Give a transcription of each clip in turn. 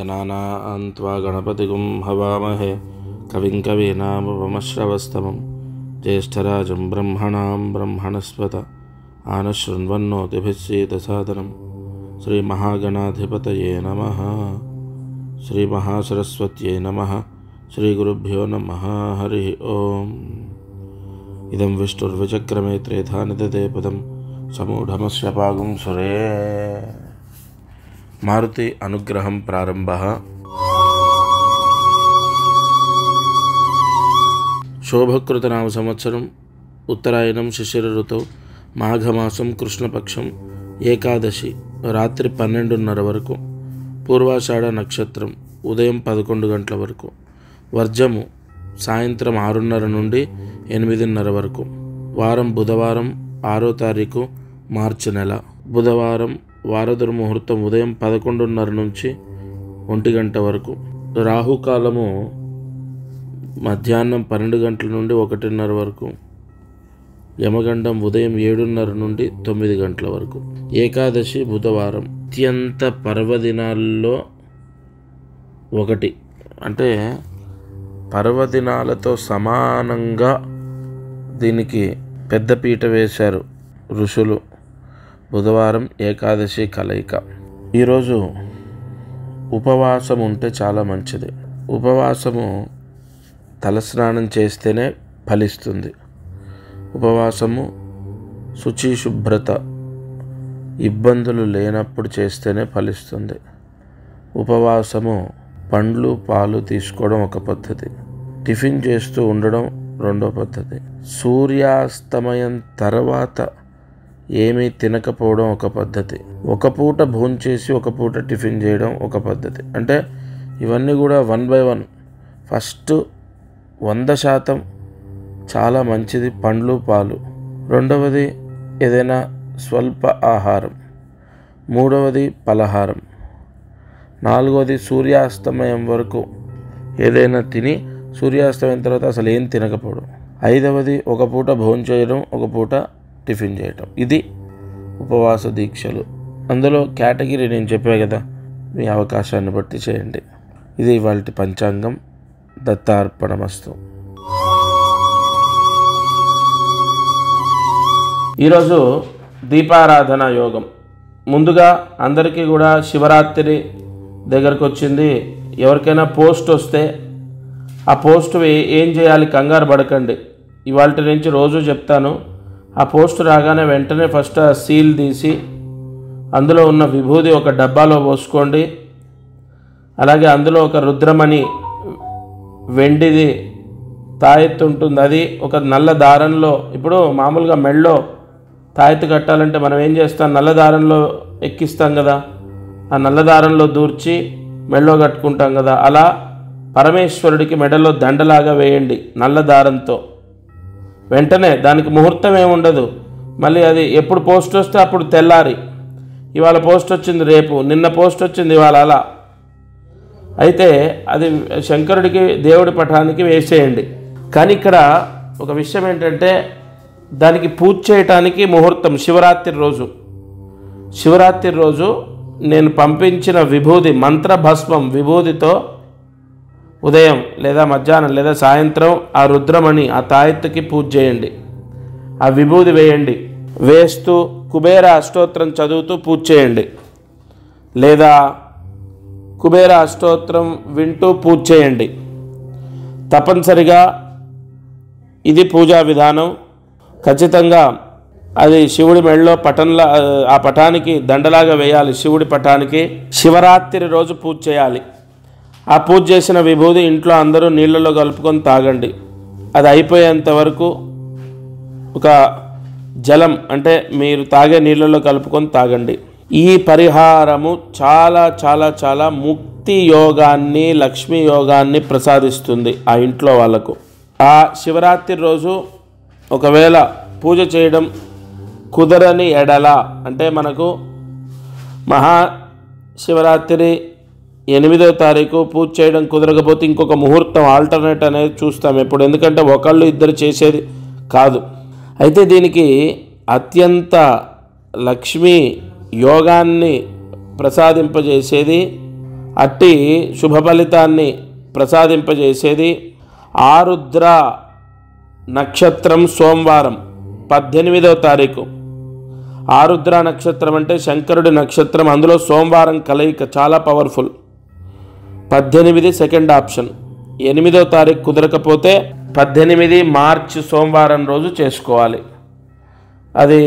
गणानां त्वा गणपतिगुं हवामहे कविं कवीनामुपमश्रवस्तमं ज्येष्ठराजं ब्रह्मणां ब्रह्मणस्पत आनशृण्वन्नोतिभिस्सीदसादनं श्रीमहागणाधिपतये नमः। श्रीमहासरस्वत्यै नमः। श्रीगुरुभ्यो नमः। हरिः ओम्। इदं विष्णुर्विचक्रमे त्रेधा निदते पदं समूढमस्य पागुं सुरे। मारुति अनुग्रहं प्रारंभः। शोभकृतनाम संवत्सरं उत्तरायणं शिशिर ऋतौ माघमासं कृष्णपक्षं ఏకాదశి రాత్రి 12:30 వరకు, పూర్వాషాఢ నక్షత్రం ఉదయం 11 గంటల వరకు, వర్జము సాయంత్రం 6:30 నుండి 8:30 వరకు. వారం బుధవారం 6వ తారీఖు మార్చి నెల, బుధవారం వారదుర్ముహూర్తం ఉదయం 11:30 నుంచి 1 గంట వరకు. రాహుకాలము మధ్యాహ్నం 12 గంటల నుండి 1:30 వరకు. యమగండం ఉదయం 7:30 నుండి 9 గంటల వరకు. ఏకాదశి బుధవారం అత్యంత పర్వదినాల్లో ఒకటి, అంటే పర్వదినాలతో సమానంగా దీనికి పెద్దపీట వేశారు ఋషులు. బుధవారం ఏకాదశి కలయిక. ఈరోజు ఉపవాసం ఉంటే చాలా మంచిది. ఉపవాసము తలస్నానం చేస్తేనే ఫలిస్తుంది. ఉపవాసము శుచి శుభ్రత ఇబ్బందులు లేనప్పుడు చేస్తేనే ఫలిస్తుంది. ఉపవాసము పండ్లు పాలు తీసుకోవడం ఒక పద్ధతి, టిఫిన్ చేస్తూ ఉండడం రెండో పద్ధతి, సూర్యాస్తమయం తర్వాత ఏమీ తినకపోవడం ఒక పద్ధతి, ఒక పూట భోంచేసి ఒక పూట టిఫిన్ చేయడం ఒక పద్ధతి. అంటే ఇవన్నీ కూడా 1 by 1. ఫస్ట్ 100% చాలా మంచిది పండ్లు పాలు. రెండవది ఏదైనా స్వల్ప ఆహారం. మూడవది పలహారం. నాలుగవది సూర్యాస్తమయం వరకు ఏదైనా తిని సూర్యాస్తమయం తర్వాత అసలు ఏం తినకపోవడం. ఐదవది ఒక పూట భోంచేయడం, ఒక పూట టిఫిన్ చేయడం. ఇది ఉపవాస దీక్షలు. అందులో కేటగిరీ నేను చెప్పా కదా, మీ అవకాశాన్ని బట్టి చేయండి. ఇది ఇవాల్టి పంచాంగం. దత్తార్పణమస్తు. ఈరోజు దీపారాధన యోగం. ముందుగా అందరికీ కూడా శివరాత్రి దగ్గరకు వచ్చింది. ఎవరికైనా పోస్ట్ వస్తే ఆ పోస్ట్ ఏం చేయాలి, కంగారు పడకండి. ఇవాళ నుంచి రోజు చెప్తాను. ఆ పోస్ట్ రాగానే వెంటనే ఫస్ట్ ఆ సీల్ తీసి అందులో ఉన్న విభూది ఒక డబ్బాలో పోసుకోండి. అలాగే అందులో ఒక రుద్రమణి వెండిది తాయెత్తు ఉంటుంది, అది ఒక నల్ల దారంలో. ఇప్పుడు మామూలుగా మెళ్ళో తాయెత్తు కట్టాలంటే మనం ఏం చేస్తాం, నల్ల దారంలో ఎక్కిస్తాం కదా, ఆ నల్ల దారంలో దూర్చి మెళ్ళో కట్టుకుంటాం కదా. అలా పరమేశ్వరుడికి మెడలో దండలాగా వేయండి నల్ల దారంతో. వెంటనే దానికి ముహూర్తం ఏముండదు. మళ్ళీ అది ఎప్పుడు పోస్ట్ వస్తే అప్పుడు తెల్లారి. ఇవాళ పోస్ట్ వచ్చింది రేపు, నిన్న పోస్ట్ వచ్చింది ఇవాళ, అలా అయితే అది శంకరుడికి దేవుడి పటానికి వేసేయండి. కానీ ఇక్కడ ఒక విషయం ఏంటంటే, దానికి పూజ చేయటానికి ముహూర్తం శివరాత్రి రోజు నేను పంపించిన విభూది మంత్రభస్మం విభూదితో ఉదయం లేదా మధ్యాహ్నం లేదా సాయంత్రం ఆ రుద్రమణి ఆ తాయెత్తుకి పూజ చేయండి. ఆ విభూది వేయండి. వేస్తూ కుబేర అష్టోత్తరం చదువుతూ పూజ చేయండి, లేదా కుబేర అష్టోత్తరం వింటూ పూజ చేయండి. తప్పనిసరిగా ఇది పూజా విధానం. ఖచ్చితంగా అది శివుడి మెడలో పటంలా, ఆ పటానికి దండలాగా వేయాలి. శివుడి పటానికి శివరాత్రి రోజు పూజ చేయాలి. ఆ పూజ చేసిన విభూది ఇంట్లో అందరూ నీళ్ళలో కలుపుకొని తాగండి. అది అయిపోయేంత వరకు ఒక జలం, అంటే మీరు తాగే నీళ్ళలో కలుపుకొని తాగండి. ఈ పరిహారము చాలా చాలా చాలా ముక్తి యోగాన్ని, లక్ష్మీ యోగాన్ని ప్రసాదిస్తుంది ఆ ఇంట్లో వాళ్ళకు. ఆ శివరాత్రి రోజు ఒకవేళ పూజ చేయడం కుదరని ఎడల, అంటే మనకు మహాశివరాత్రి 8వ తారీఖు పూజ చేయడం కుదరకపోతే ఇంకొక ముహూర్తం ఆల్టర్నేట్ అనేది చూస్తాం ఎప్పుడు. ఎందుకంటే ఒకళ్ళు ఇద్దరు చేసేది కాదు. అయితే దీనికి అత్యంత లక్ష్మీ యోగాన్ని ప్రసాదింపజేసేది అట్టి శుభ ఫలితాన్ని ప్రసాదింపజేసేది ఆరుద్ర నక్షత్రం సోమవారం 18వ తారీఖు. ఆరుద్ర నక్షత్రం అంటే శంకరుడి నక్షత్రం, అందులో సోమవారం కలయిక చాలా పవర్ఫుల్. 18 second option. 8వ తారీఖు కుదరకపోతే 18 మార్చి సోమవారం రోజు చేసుకోవాలి. అది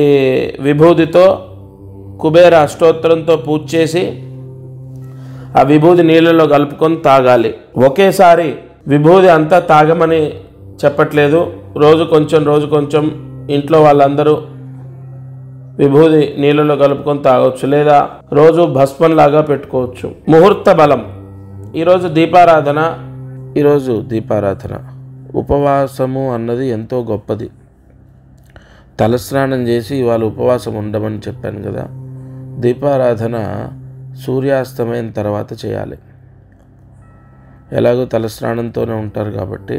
విభూతితో కుబేర అష్టోత్తరంతో పూజ చేసి ఆ విభూతి నీళ్ళలో కలుపుకొని తాగాలి. ఒకేసారి విభూతి అంతా తాగమని చెప్పట్లేదు. రోజు కొంచెం ఇంట్లో వాళ్ళందరూ విభూతి నీళ్ళలో కలుపుకొని తాగవచ్చు, లేదా రోజు భస్మంలాగా పెట్టుకోవచ్చు. ముహూర్త బలం. ఈరోజు దీపారాధన. ఉపవాసము అన్నది ఎంతో గొప్పది. తలస్నానం చేసి ఇవాళ ఉపవాసం ఉండమని చెప్పాను కదా. దీపారాధన సూర్యాస్తమయం తర్వాత చేయాలి. ఎలాగో తలస్నానంతోనే ఉంటారు కాబట్టి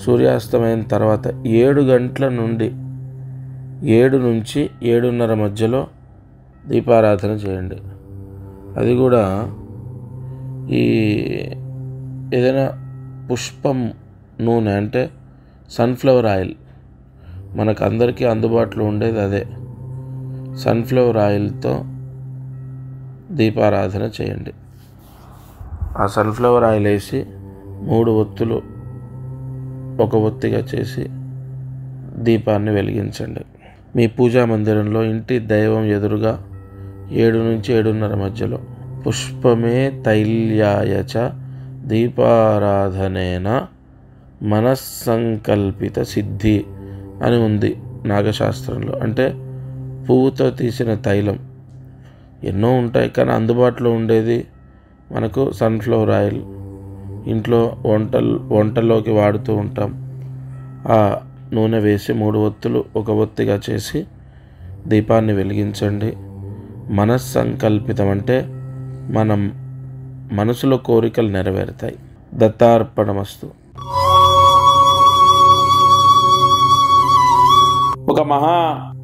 సూర్యాస్తమయం తర్వాత 7 గంటల నుండి 7 నుంచి 7:30 మధ్యలో దీపారాధన చేయండి. అది కూడా ఈ ఏదైనా పుష్పం నూనె అంటే సన్ఫ్లవర్ ఆయిల్, మనకు అందరికీ అందుబాటులో ఉండేది అదే. సన్ఫ్లవర్ ఆయిల్తో దీపారాధన చేయండి. ఆ సన్ఫ్లవర్ ఆయిల్ వేసి 3 ఒత్తులు ఒక ఒత్తిగా చేసి దీపాన్ని వెలిగించండి. మీ పూజా మందిరంలో ఇంటి దైవం ఎదురుగా 7 నుంచి 7:30 మధ్యలో పుష్పమే తైల్యాయచ దీపారాధనేన మనస్సంకల్పిత సిద్ధి అని ఉంది నాగశాస్త్రంలో. అంటే పువ్వుతో తీసిన తైలం ఎన్నో ఉంటాయి, కానీ అందుబాటులో ఉండేది మనకు సన్ఫ్లవర్ ఆయిల్. ఇంట్లో వంటల్లోకి వాడుతూ ఉంటాం. ఆ నూనె వేసి 3 ఒత్తులు ఒక ఒత్తిగా చేసి దీపాన్ని వెలిగించండి. మనస్సంకల్పితం అంటే మనం మనసులో కోరికలు నెరవేరుతాయి. దత్తార్పణమస్తు. ఒక మహా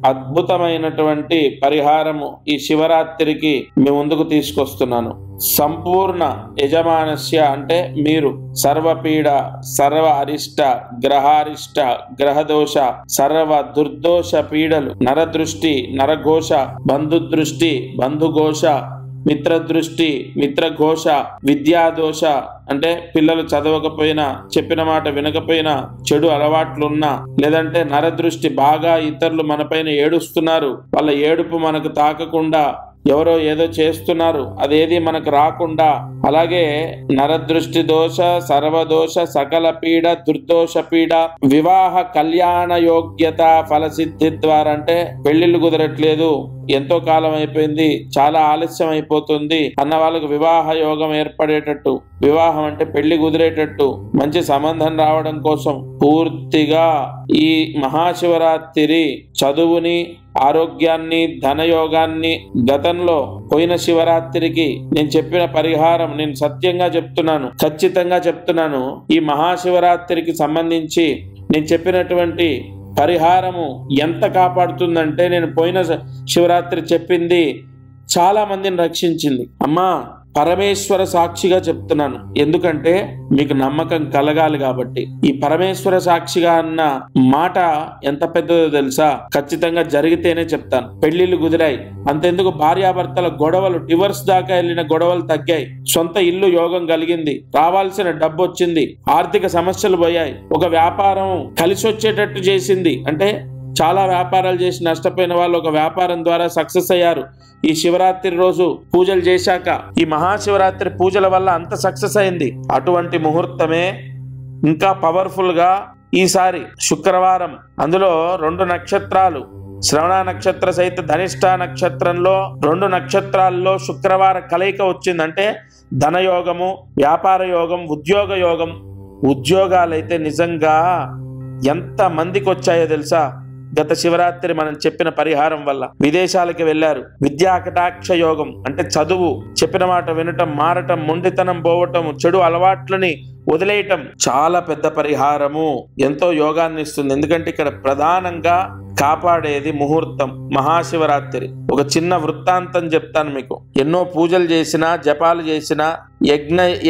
అద్భుతమైనటువంటి పరిహారము ఈ శివరాత్రికి మీ ముందుకు తీసుకొస్తున్నాను. సంపూర్ణ యజమానస్య అంటే మీరు సర్వపీడ, సర్వ అరిష్ట, గ్రహారిష్ట, గ్రహదోష, సర్వ దుర్దోష పీడలు, నరదృష్టి, నరఘోష, బంధుదృష్టి, బంధుఘోష, మిత్రదృష్టి, మిత్రఘోష, విద్యాదోష అంటే పిల్లలు చదవకపోయినా, చెప్పిన మాట వినకపోయినా, చెడు అలవాట్లున్నా, లేదంటే నరదృష్టి బాగా ఇతరులు మనపైన ఏడుస్తున్నారు, వాళ్ళ ఏడుపు మనకు తాకకుండా ఎవరో ఏదో చేస్తున్నారు, అదేది మనకు రాకుండా, అలాగే నరదృష్టి దోష, సర్వదోష, సకల పీడ, దుర్దోష పీడ, వివాహ కళ్యాణ యోగ్యత ఫలసిద్ధి ద్వారా అంటే పెళ్లిళ్ళు కుదరట్లేదు, ఎంతో కాలం అయిపోయింది, చాలా ఆలస్యం అయిపోతుంది అన్న వాళ్ళకు వివాహ యోగం ఏర్పడేటట్టు, వివాహం అంటే పెళ్లి కుదిరేటట్టు, మంచి సంబంధం రావడం కోసం పూర్తిగా ఈ మహాశివరాత్రి చదువుని, ఆరోగ్యాన్ని, ధనయోగాన్ని గతంలో పోయిన శివరాత్రికి నేను చెప్పిన పరిహారం నేను సత్యంగా చెప్తున్నాను, ఖచ్చితంగా చెప్తున్నాను. ఈ మహాశివరాత్రికి సంబంధించి నేను చెప్పినటువంటి పరిహారము ఎంత కాపాడుతుందంటే, నేను పోయిన శివరాత్రి చెప్పింది చాలా మందిని రక్షించింది. అమ్మా పరమేశ్వర సాక్షిగా చెప్తున్నాను, ఎందుకంటే మీకు నమ్మకం కలగాలి కాబట్టి. ఈ పరమేశ్వర సాక్షిగా అన్న మాట ఎంత పెద్దదో తెలుసా? ఖచ్చితంగా జరిగితేనే చెప్తాను. పెళ్లిళ్ళు కుదిరాయి, అంతెందుకు భార్యాభర్తల గొడవలు, డివర్స్ దాకా వెళ్ళిన గొడవలు తగ్గాయి, సొంత ఇల్లు యోగం కలిగింది, రావాల్సిన డబ్బు వచ్చింది, ఆర్థిక సమస్యలు పోయాయి, ఒక వ్యాపారం కలిసి వచ్చేటట్టు చేసింది. అంటే చాలా వ్యాపారాలు చేసి నష్టపోయిన వాళ్ళు ఒక వ్యాపారం ద్వారా సక్సెస్ అయ్యారు ఈ శివరాత్రి రోజు పూజలు చేశాక. ఈ మహాశివరాత్రి పూజల వల్ల అంత సక్సెస్ అయింది. అటువంటి ముహూర్తమే ఇంకా పవర్ఫుల్ గా ఈసారి శుక్రవారం, అందులో 2 నక్షత్రాలు, శ్రవణ నక్షత్ర సహిత ధనిష్ట నక్షత్రంలో 2 నక్షత్రాల్లో శుక్రవార కలయిక వచ్చిందంటే ధనయోగము, వ్యాపార యోగం, ఉద్యోగ యోగం. ఉద్యోగాలైతే నిజంగా ఎంత మందికి వచ్చాయో తెలుసా? గత శివరాత్రి మనం చెప్పిన పరిహారం వల్ల. విదేశాలకి వెళ్ళారు, విద్యా కటాక్ష యోగం అంటే చదువు, చెప్పిన మాట వినటం, మారటం, మొండితనం పోవటం, చెడు అలవాట్లని వదిలేయటం చాలా పెద్ద పరిహారము, ఎంతో యోగాన్ని ఇస్తుంది. ఎందుకంటే ఇక్కడ ప్రధానంగా కాపాడేది ముహూర్తం. మహాశివరాత్రి ఒక చిన్న వృత్తాంతం చెప్తాను మీకు. ఎన్నో పూజలు చేసినా, జపాలు చేసినా,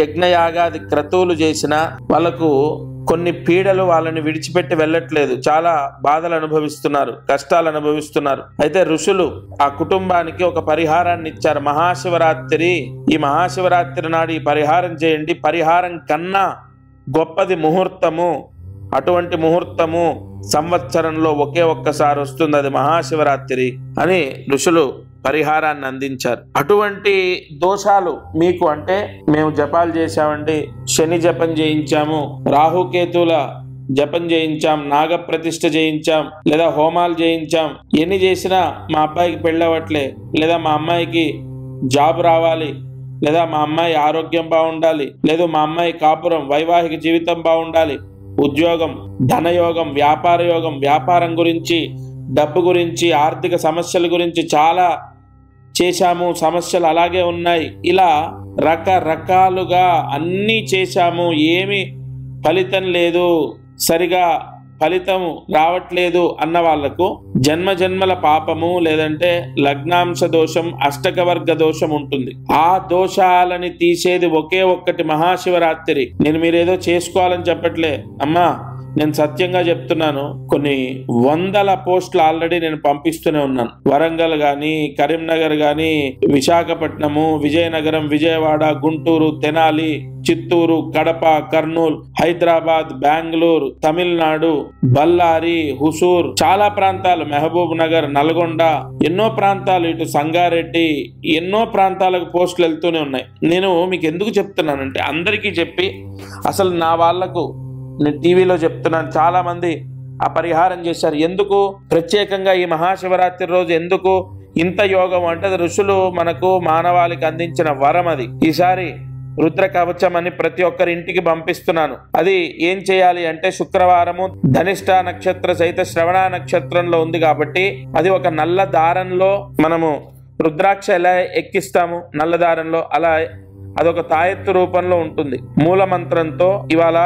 యజ్ఞయాగాది క్రతువులు చేసినా వాళ్ళకు కొన్ని పీడలు వాళ్ళని విడిచిపెట్టి వెళ్ళట్లేదు. చాలా బాధలు అనుభవిస్తున్నారు, కష్టాలు అనుభవిస్తున్నారు. అయితే ఋషులు ఆ కుటుంబానికి ఒక పరిహారాన్ని ఇచ్చారు. మహాశివరాత్రి, ఈ మహాశివరాత్రి నాడు ఈ పరిహారం చేయండి, పరిహారం కన్నా గొప్పది ముహూర్తము. అటువంటి ముహూర్తము సంవత్సరంలో ఒకే ఒక్కసారి వస్తుంది, అది మహాశివరాత్రి అని ఋషులు పరిహారాన్ని అందించారు. అటువంటి దోషాలు మీకు అంటే మేము జపాలు చేశామండి, శని జపం చేయించాము, రాహుకేతుల జపం చేయించాం, నాగప్రతిష్ఠ చేయించాం, లేదా హోమాలు చేయించాం, ఎన్ని చేసినా మా అబ్బాయికి పెళ్ళవట్లే, లేదా మా అమ్మాయికి జాబ్ రావాలి, లేదా మా అమ్మాయి ఆరోగ్యం బాగుండాలి, లేదా మా అమ్మాయి కాపురం వైవాహిక జీవితం బాగుండాలి, ఉద్యోగం, ధనయోగం, వ్యాపార యోగం, వ్యాపారం గురించి, డబ్బు గురించి, ఆర్థిక సమస్యల గురించి చాలా చేశాము, సమస్యలు అలాగే ఉన్నాయి. ఇలా రకరకాలుగా అన్నీ చేశాము, ఏమి ఫలితం లేదు, సరిగా ఫలితం రావట్లేదు అన్న వాళ్లకు జన్మ జన్మల పాపము లేదంటే లగ్నాంశ దోషం, అష్టకవర్గ దోషం ఉంటుంది. ఆ దోషాలని తీసేది ఒకే ఒక్కటి మహాశివరాత్రి. నేను మీరేదో చేసుకోవాలని చెప్పట్లే అమ్మా, నేను సత్యంగా చెప్తున్నాను. కొన్ని వందల పోస్టులు ఆల్రెడీ నేను పంపిస్తూనే ఉన్నాను. వరంగల్ గాని, కరీంనగర్ గాని, విశాఖపట్నము, విజయనగరం, విజయవాడ, గుంటూరు, తెనాలి, చిత్తూరు, కడప, కర్నూలు, హైదరాబాద్, బెంగళూరు, తమిళనాడు, బళ్ళారి, హుసూర్, చాలా ప్రాంతాలు, మహబూబ్ నగర్, నల్గొండ, ఎన్నో ప్రాంతాలు, ఇటు సంగారెడ్డి, ఎన్నో ప్రాంతాలకు పోస్టులు వెళ్తూనే ఉన్నాయి. నేను మీకు ఎందుకు చెప్తున్నానంటే అందరికీ చెప్పి, అసలు నా వాళ్లకు నేను టీవీలో చెప్తున్నాను, చాలా మంది ఆ పరిహారం చేశారు. ఎందుకు ప్రత్యేకంగా ఈ మహాశివరాత్రి రోజు ఎందుకు ఇంత యోగం అంటే ఋషులు మనకు మానవాళికి అందించిన వరం అది. ఈసారి రుద్ర కవచం అని ప్రతి ఒక్కరి ఇంటికి పంపిస్తున్నాను. అది ఏం చేయాలి అంటే శుక్రవారము ధనిష్ట నక్షత్ర సహిత శ్రవణ నక్షత్రంలో ఉంది కాబట్టి అది ఒక నల్ల దారంలో మనము రుద్రాక్ష ఎలా ఎక్కిస్తాము నల్ల దారంలో, అలా అదొక తాయెత్తు రూపంలో ఉంటుంది. మూల మంత్రంతో ఇవాళ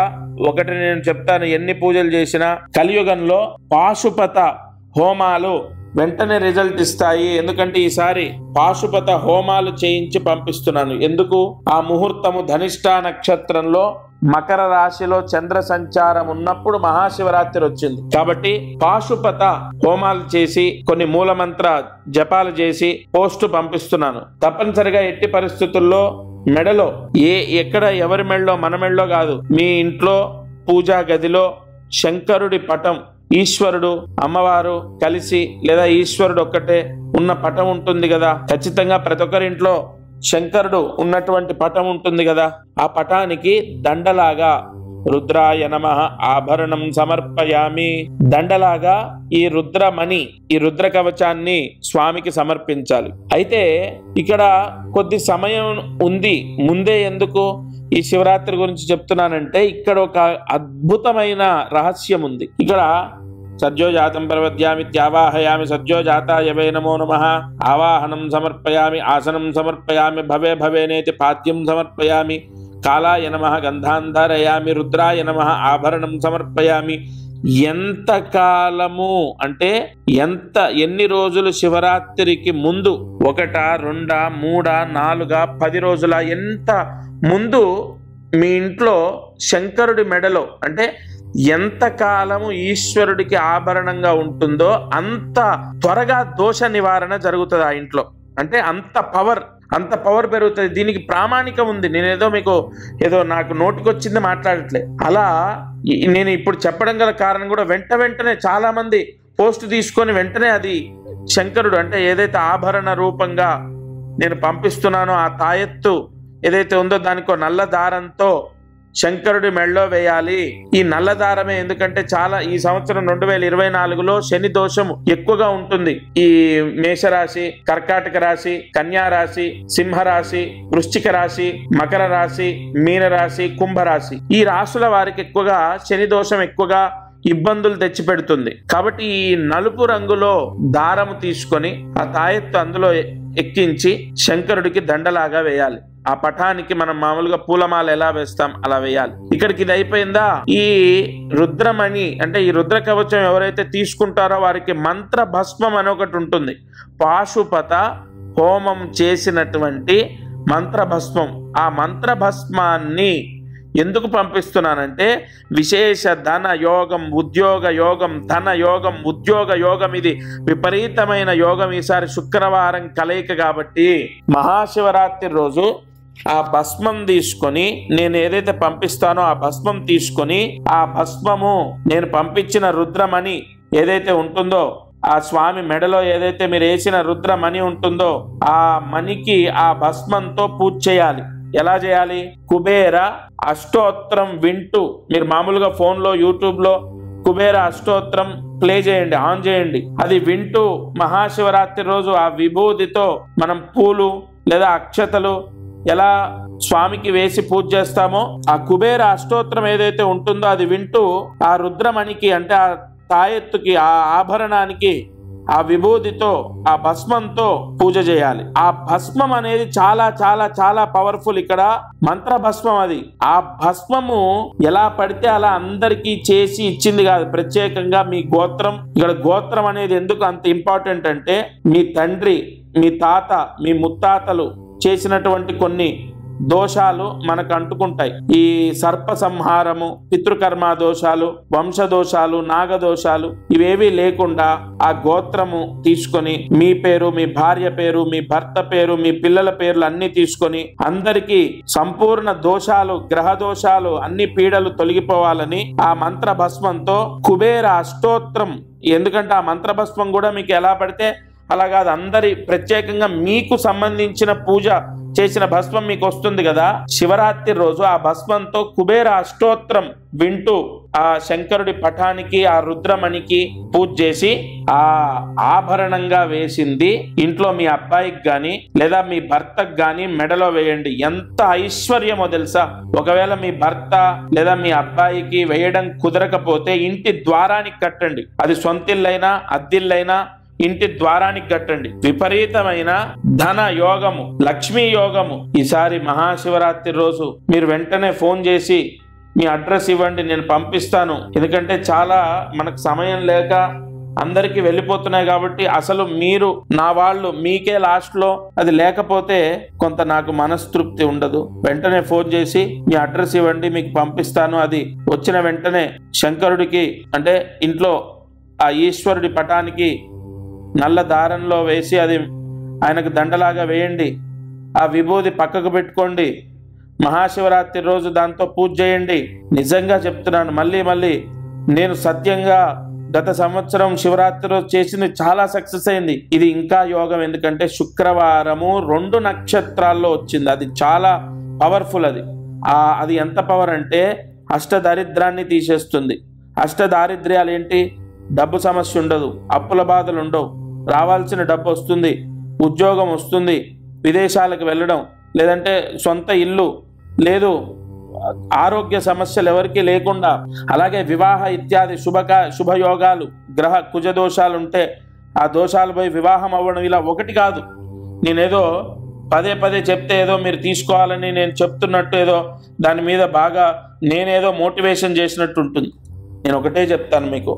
ఒకటి నేను చెప్తాను, ఎన్ని పూజలు చేసినా కలియుగంలో పాశుపత హోమాలు వెంటనే రిజల్ట్ ఇస్తాయి. ఎందుకంటే ఈసారి పాశుపత హోమాలు చేయించి పంపిస్తున్నాను. ఎందుకు? ఆ ముహూర్తము ధనిష్ట నక్షత్రంలో మకర రాశిలో చంద్ర సంచారం ఉన్నప్పుడు మహాశివరాత్రి వచ్చింది కాబట్టి పాశుపత హోమాలు చేసి కొన్ని మూలమంత్ర జపాలు చేసి పోస్టు పంపిస్తున్నాను. తప్పనిసరిగా ఎట్టి పరిస్థితుల్లో మెడలో ఎక్కడ ఎవరి మెడలో, మన మెడలో కాదు, మీ ఇంట్లో పూజా గదిలో శంకరుడి పటం, ఈశ్వరుడు అమ్మవారు కలిసి లేదా ఈశ్వరుడు ఒక్కటే ఉన్న పటం ఉంటుంది కదా, ఖచ్చితంగా ప్రతి ఒక్కరి ఇంట్లో శంకరుడు ఉన్నటువంటి పటం ఉంటుంది కదా, ఆ పటానికి దండలాగా రుద్రాయ నమః ఆభరణం సమర్పయామి, దండలాగా ఈ రుద్రమణి, ఈ రుద్ర కవచాన్ని స్వామికి సమర్పించాలి. అయితే ఇక్కడ కొద్ది సమయం ఉంది, ముందే ఎందుకు ఈ శివరాత్రి గురించి చెప్తున్నానంటే ఇక్కడ ఒక అద్భుతమైన రహస్యం ఉంది. ఇక్కడ సద్యోజాతం ప్రవద్యామి త్యావాహయామి సద్యోజాతాయ వై నమో నమః ఆవాహనం సమర్పయామి ఆసనం సమర్పయామి భవే భవేనేతి పాద్యం సమర్పయామి కాలాయ నమః గంధాంధారయామి రుద్రాయ నమః ఆభరణం సమర్పయామి. ఎంత కాలము అంటే ఎన్ని రోజులు శివరాత్రికి ముందు, 1, 2, 3, 4, 10 రోజుల ఎంత ముందు మీ ఇంట్లో శంకరుడి మెడలో అంటే ఎంత కాలము ఈశ్వరుడికి ఆభరణంగా ఉంటుందో అంత త్వరగా దోష నివారణ జరుగుతుంది ఆ ఇంట్లో. అంటే అంత పవర్ పెరుగుతుంది. దీనికి ప్రామాణికం ఉంది. నేనేదో మీకు ఏదో నాకు నోటికొచ్చింది మాట్లాడట్లే. అలా నేను ఇప్పుడు చెప్పడం గల కారణం కూడా వెంటనే చాలా మంది పోస్ట్ తీసుకొని వెంటనే అది శంకరుడు అంటే ఏదైతే ఆభరణ రూపంగా నేను పంపిస్తున్నానో ఆ తాయెత్తు ఏదైతే ఉందో దానికో నల్ల దారంతో శంకరుడి మెళ్ళో వేయాలి. ఈ నల్ల దారమే ఎందుకంటే చాలా ఈ సంవత్సరం 2024లో శని దోషం ఎక్కువగా ఉంటుంది. ఈ మేషరాశి, కర్కాటక రాశి, కన్యా రాశి, సింహరాశి, వృశ్చిక రాశి, మకర రాశి, మీన రాశి, కుంభరాశి, ఈ రాశుల వారికి ఎక్కువగా శని దోషం ఎక్కువగా ఇబ్బందులు తెచ్చిపెడుతుంది. కాబట్టి ఈ నలుపు రంగులో దారము తీసుకొని ఆ తాయెత్తు అందులో ఎక్కించి శంకరుడికి దండలాగా వేయాలి. ఆ పటానికి మనం మామూలుగా పూలమాల ఎలా వేస్తాం అలా వేయాలి. ఇక్కడికి ఇది అయిపోయిందా, ఈ రుద్రమణి అంటే ఈ రుద్ర కవచం ఎవరైతే తీసుకుంటారో వారికి మంత్ర భస్మం అని ఒకటి ఉంటుంది. పాశుపత హోమం చేసినటువంటి మంత్రభస్మం. ఆ మంత్రభస్మాన్ని ఎందుకు పంపిస్తున్నానంటే విశేష ధన యోగం, ఉద్యోగ యోగం, ధన యోగం, ఉద్యోగ యోగం, ఇది విపరీతమైన యోగం ఈసారి శుక్రవారం కలయిక కాబట్టి మహాశివరాత్రి రోజు ఆ భస్మం తీసుకొని, నేను ఏదైతే పంపిస్తానో ఆ భస్మం తీసుకొని, ఆ భస్మము నేను పంపించిన రుద్రమణి ఏదైతే ఉంటుందో, ఆ స్వామి మెడలో ఏదైతే మీరు వేసిన రుద్రమణి ఉంటుందో ఆ మణికి ఆ భస్మంతో పూజ చేయాలి. ఎలా చేయాలి? కుబేర అష్టోత్తరం వింటూ, మీరు మామూలుగా ఫోన్లో యూట్యూబ్లో కుబేర అష్టోత్తరం ప్లే చేయండి, ఆన్ చేయండి. అది వింటూ మహాశివరాత్రి రోజు ఆ విభూతితో మనం పూలు లేదా అక్షతలు ఎలా స్వామికి వేసి పూజ చేస్తామో ఆ కుబేర అష్టోత్తరం ఏదైతే ఉంటుందో అది వింటూ ఆ రుద్రమణికి అంటే ఆ తాయెత్తుకి, ఆ ఆభరణానికి ఆ విభూతితో ఆ భస్మంతో పూజ చేయాలి. ఆ భస్మం అనేది చాలా చాలా చాలా పవర్ఫుల్. ఇక్కడ మంత్ర భస్మం. అది ఆ భస్మము ఎలా పడితే అలా అందరికీ చేసి ఇచ్చింది కాదు, ప్రత్యేకంగా మీ గోత్రం. ఇక్కడ గోత్రం అనేది ఎందుకు అంత ఇంపార్టెంట్ అంటే మీ తండ్రి, మీ తాత, మీ ముత్తాతలు చేసినటువంటి కొన్ని దోషాలు మనకు అంటుకుంటాయి. ఈ సర్ప సంహారము, పితృకర్మ దోషాలు, వంశ దోషాలు, నాగదోషాలు ఇవేవి లేకుండా ఆ గోత్రము తీసుకొని మీ పేరు, మీ భార్య పేరు, మీ భర్త పేరు, మీ పిల్లల పేర్లు అన్ని తీసుకొని అందరికీ సంపూర్ణ దోషాలు, గ్రహ దోషాలు, అన్ని పీడలు తొలగిపోవాలని ఆ మంత్ర భస్మంతో కుబేర అష్టోత్తరం. ఎందుకంటే ఆ మంత్ర భస్మం కూడా మీకు ఎలా పడితే అలా కాదు, అందరి ప్రత్యేకంగా మీకు సంబంధించిన పూజ చేసిన భస్మం మీకు వస్తుంది కదా. శివరాత్రి రోజు ఆ భస్మంతో కుబేర అష్టోత్తరం వింటూ ఆ శంకరుడి పటానికి, ఆ రుద్రమణికి పూజ చేసి ఆ ఆభరణంగా వేసింది ఇంట్లో మీ అబ్బాయికి గాని లేదా మీ భర్తకు గాని మెడలో వేయండి. ఎంత ఐశ్వర్యమో తెలుసా. ఒకవేళ మీ భర్త లేదా మీ అబ్బాయికి వేయడం కుదరకపోతే ఇంటి ద్వారానికి కట్టండి. అది సొంతిల్లైనా అద్దిల్లైనా ఇంటి ద్వారానికి కట్టండి. విపరీతమైన ధన యోగము, లక్ష్మీ యోగము. ఈసారి మహాశివరాత్రి రోజు మీరు వెంటనే ఫోన్ చేసి మీ అడ్రస్ ఇవ్వండి, నేను పంపిస్తాను. ఎందుకంటే చాలా మనకు సమయం లేక అందరికీ వెళ్ళిపోతున్నాయి కాబట్టి అసలు మీరు నా వాళ్ళు మీకే లాస్ట్ లో అది లేకపోతే కొంత నాకు మనస్తృప్తి ఉండదు. వెంటనే ఫోన్ చేసి మీ అడ్రస్ ఇవ్వండి, మీకు పంపిస్తాను. అది వచ్చిన వెంటనే శంకరుడికి అంటే ఇంట్లో ఆ ఈశ్వరుడి పటానికి నల్ల దారంలో వేసి అది ఆయనకు దండలాగా వేయండి. ఆ విభూది పక్కకు పెట్టుకోండి. మహాశివరాత్రి రోజు దాంతో పూజ చేయండి. నిజంగా చెప్తున్నాను, మళ్ళీ నేను సత్యంగా గత సంవత్సరం శివరాత్రి రోజు చేసింది చాలా సక్సెస్ అయింది. ఇది ఇంకా యోగం. ఎందుకంటే శుక్రవారము 2 నక్షత్రాల్లో వచ్చింది. అది చాలా పవర్ఫుల్. అది ఎంత పవర్ అంటే అష్టదారిద్రాన్ని తీసేస్తుంది. అష్టదారిద్ర్యాలు ఏంటి? డబ్బు సమస్య ఉండదు, అప్పుల బాధలు ఉండవు, రావాల్సిన డబ్బు వస్తుంది, ఉద్యోగం వస్తుంది, విదేశాలకు వెళ్ళడం, లేదంటే సొంత ఇల్లు లేదు, ఆరోగ్య సమస్యలు ఎవరికి లేకుండా, అలాగే వివాహ ఇత్యాది శుభయోగాలు, గ్రహ కుజ దోషాలు ఉంటే ఆ దోషాలు పోయి వివాహం అవ్వడం. ఇలా ఒకటి కాదు, నేనేదో పదే చెప్తే ఏదో మీరు తీసుకోవాలని నేను చెప్తున్నట్టు ఏదో దాని మీద బాగా నేనేదో మోటివేషన్ చేసినట్టు ఉంటుంది. నేను ఒకటే చెప్తాను మీకు,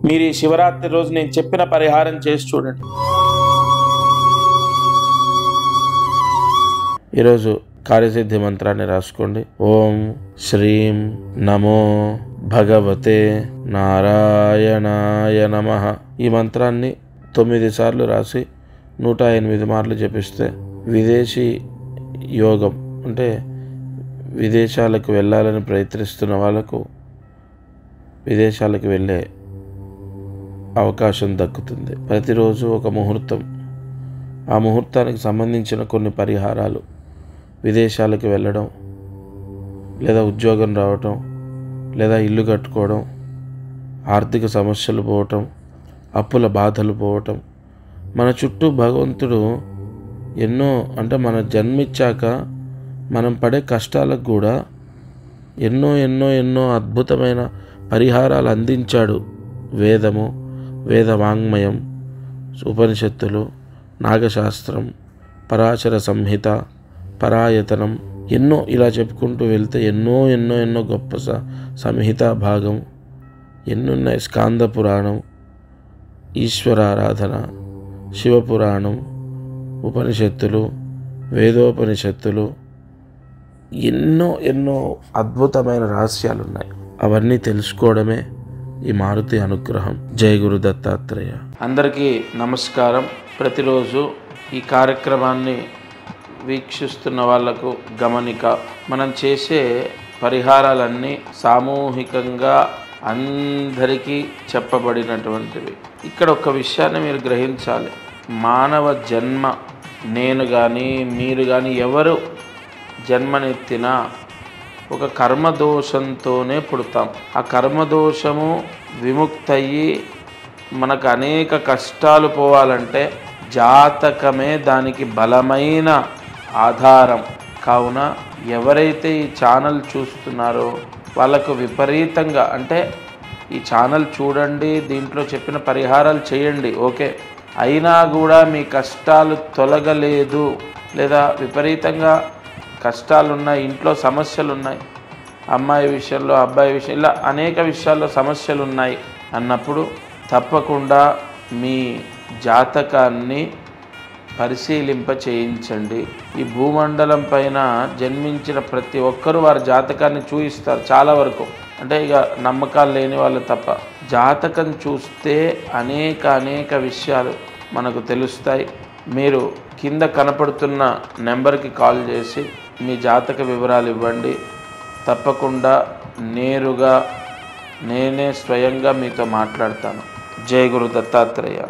మీరు ఈ శివరాత్రి రోజు నేను చెప్పిన పరిహారం చేసి చూడండి. ఈరోజు కార్యసిద్ధి మంత్రాన్ని రాసుకోండి. ఓం శ్రీం నమో భగవతే నారాయణాయ నమః. ఈ మంత్రాన్ని 9 సార్లు రాసి 108 మార్లు జపిస్తే విదేశీ యోగం అంటే విదేశాలకు వెళ్ళాలని ప్రయత్నిస్తున్న వాళ్ళకు విదేశాలకు వెళ్ళే అవకాశం దక్కుతుంది. ప్రతిరోజు ఒక ముహూర్తం, ఆ ముహూర్తానికి సంబంధించిన కొన్ని పరిహారాలు, విదేశాలకు వెళ్ళడం లేదా ఉద్యోగం రావటం లేదా ఇల్లు కట్టుకోవడం, ఆర్థిక సమస్యలు పోవటం, అప్పుల బాధలు పోవటం. మన చుట్టూ భగవంతుడు ఎన్నో అంటే మన జన్మించాక మనం పడే కష్టాలకు కూడా ఎన్నో అద్భుతమైన పరిహారాలు అందించాడు. వేదము, వేదవాంగ్మయం, ఉపనిషత్తులు, నాగశాస్త్రం, పరాశర సంహిత, పరాయతనం, ఎన్నో ఇలా చెప్పుకుంటూ వెళ్తే ఎన్నో ఎన్నో ఎన్నో గొప్ప సంహిత భాగం ఎన్నున్నాయి. స్కాంద పురాణం, ఈశ్వరారాధన, శివపురాణం, ఉపనిషత్తులు, వేదోపనిషత్తులు, ఎన్నో ఎన్నో అద్భుతమైన రహస్యాలు ఉన్నాయి. అవన్నీ తెలుసుకోవడమే ఈ మారుతి అనుగ్రహం. జై గురు దత్తాత్రేయ. అందరికీ నమస్కారం. ప్రతిరోజు ఈ కార్యక్రమాన్ని వీక్షిస్తున్న వాళ్లకు గమనిక, మనం చేసే పరిహారాలన్నీ సామూహికంగా అందరికీ చెప్పబడినటువంటివి. ఇక్కడ ఒక విషయాన్ని మీరు గ్రహించాలి. మానవ జన్మ, నేను కానీ మీరు కానీ ఎవరు జన్మనెత్తినా ఒక కర్మదోషంతోనే పుడతాం. ఆ కర్మదోషము విముక్తయ్యి మనకు అనేక కష్టాలు పోవాలంటే జాతకమే దానికి బలమైన ఆధారం. కావున ఎవరైతే ఈ ఛానల్ చూస్తున్నారో వాళ్ళకు విపరీతంగా, అంటే ఈ ఛానల్ చూడండి, దీంట్లో చెప్పిన పరిహారాలు చేయండి, ఓకే, అయినా కూడా మీ కష్టాలు తొలగలేదు, లేదా విపరీతంగా కష్టాలున్నాయి, ఇంట్లో సమస్యలు ఉన్నాయి, అమ్మాయి విషయంలో, అబ్బాయి విషయం, ఇలా అనేక విషయాల్లో సమస్యలు ఉన్నాయి అన్నప్పుడు తప్పకుండా మీ జాతకాన్ని పరిశీలింప చేయించండి. ఈ భూమండలం పైన జన్మించిన ప్రతి ఒక్కరూ వారి జాతకాన్ని చూయిస్తారు చాలా వరకు, అంటే ఇక నమ్మకాలు లేని వాళ్ళు తప్ప. జాతకం చూస్తే అనేక విషయాలు మనకు తెలుస్తాయి. మీరు కింద కనపడుతున్న నెంబర్కి కాల్ చేసి మీ జాతక వివరాలు ఇవ్వండి. తప్పకుండా నేరుగా నేనే స్వయంగా మీతో మాట్లాడతాను. జై గురు దత్తాత్రేయ.